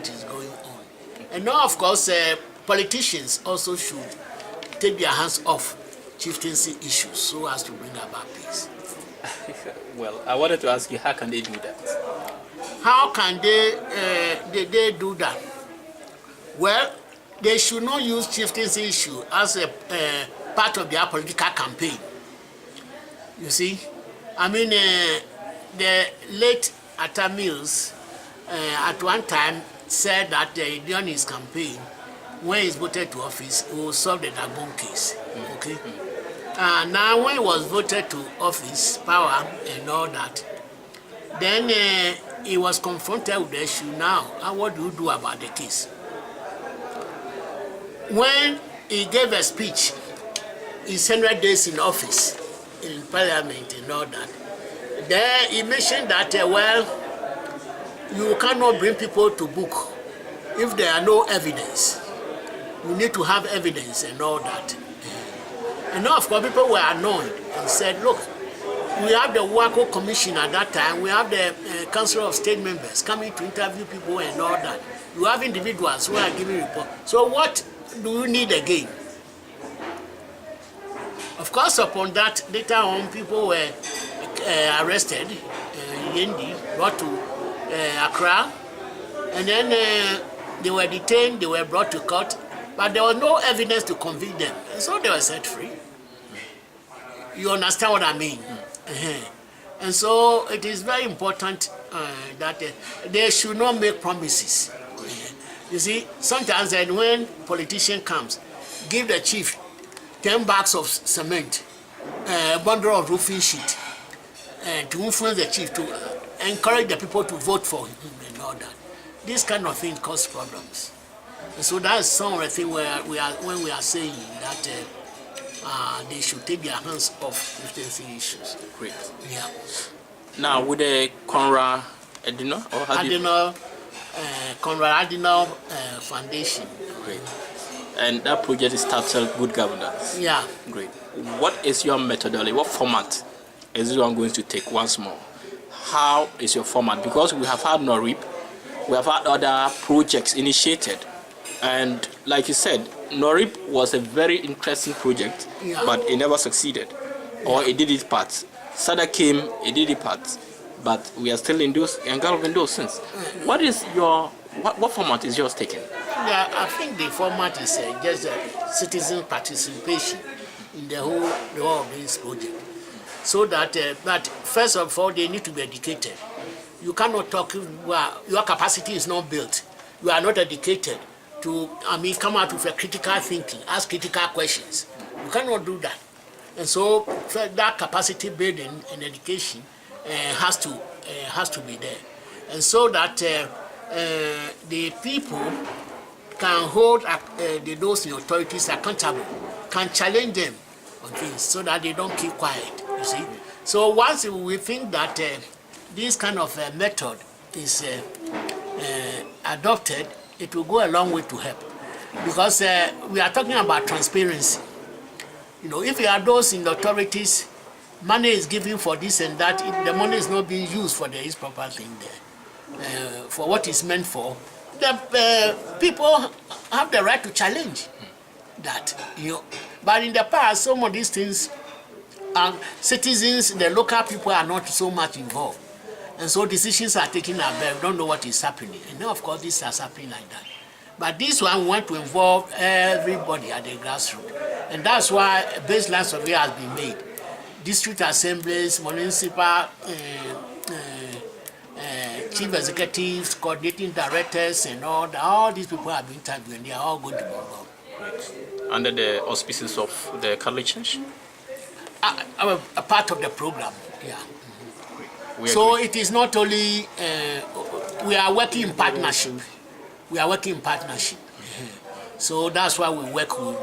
what is going on. And now, of course, politicians also should take their hands off chieftaincy issues so as to bring about peace. Well, I wanted to ask you, how can they do that? How can they do that? Well, they should not use chieftaincy issue as a part of their political campaign. You see, I mean, the late Atta Mills at one time said that during his campaign, when he's voted to office, he will solve the Dagbon case. Okay. Now, when he was voted to office, power and all that, then he was confronted with the issue. Now, what do you do about the case? When he gave a speech, his 100 days in office, in parliament and all that, there he mentioned that, well, you cannot bring people to book if there are no evidence. You need to have evidence and all that. And now, of course, people were annoyed and said, look, we have the WACO Commission at that time, we have the Council of State members coming to interview people and all that. You have individuals who are giving reports. So what do you need again? Of course, upon that, later on, people were arrested in Yendi, brought to Accra, and then they were detained, they were brought to court, but there was no evidence to convict them, and so they were set free. You understand what I mean? And so it is very important that they should not make promises. You see, sometimes when politician comes, give the chief 10 bags of cement, a bundle of roofing sheet, to influence the chief, to encourage the people to vote for him and all that. These kind of things cause problems. And so that's some of the things when we are saying that they should take their hands off chieftaincy issues. Great. Yeah. Now, with the Conrad Adino, or Conrad Adino Foundation. Great. And that project is titled Good Governance. Yeah. Great. What is your methodology? What format is this one going to take once more? How is your format? Because we have had NORIP, we have had other projects initiated. And like you said, NORIP was a very interesting project, but it never succeeded. Or it did its part. SADA came, it did its part. But we are still engulfed in those things. What is your, what format is yours taking? Yeah, I think the format is just citizen participation in the whole of this project. So that, first of all, they need to be educated. You cannot talk, your capacity is not built. You are not educated to, come out with a critical thinking, ask critical questions. You cannot do that. And so that capacity building and education has to be there. And so that the people can hold those authorities accountable, can challenge them on things so that they don't keep quiet, you see. So once we think that this kind of method is adopted, it will go a long way to help. Because we are talking about transparency. You know, if you are those in the authorities, money is given for this and that, if the money is not being used for the proper thing there, for what it's meant for, the people have the right to challenge that, you know. But in the past, some of these things, citizens, the local people are not so much involved. And so decisions are taken out there, we don't know what is happening. And now, of course, this is happening like that. But this one, we want to involve everybody at the grassroots. And that's why a baseline survey has been made. District assemblies, municipal chief executives, coordinating directors, and all these people have been interviewed, and they are all going to be involved. Right. Under the auspices of the Catholic Church? A part of the program, yeah. So it is not only, we are working in partnership. We are working in partnership. So that's why we work with